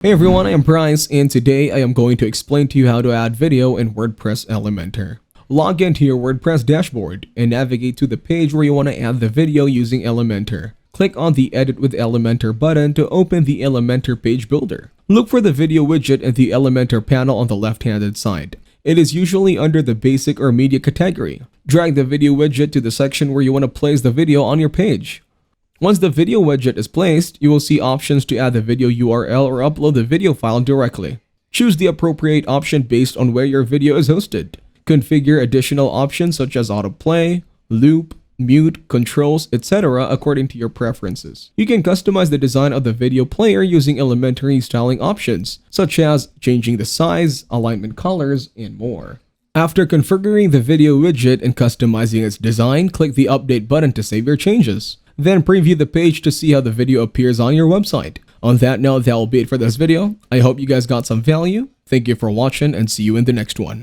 Hey everyone, I am Bryce, and today I am going to explain to you how to add video in WordPress Elementor. Log into your WordPress dashboard and navigate to the page where you want to add the video using Elementor. Click on the Edit with Elementor button to open the Elementor page builder. Look for the video widget in the Elementor panel on the left-handed side. It is usually under the basic or media category. Drag the video widget to the section where you want to place the video on your page. Once the video widget is placed, you will see options to add the video URL or upload the video file directly. Choose the appropriate option based on where your video is hosted. Configure additional options such as autoplay, loop, mute, controls, etc. according to your preferences. You can customize the design of the video player using elementary styling options, such as changing the size, alignment colors, and more. After configuring the video widget and customizing its design, click the Update button to save your changes. Then preview the page to see how the video appears on your website. On that note, that will be it for this video. I hope you guys got some value. Thank you for watching and see you in the next one.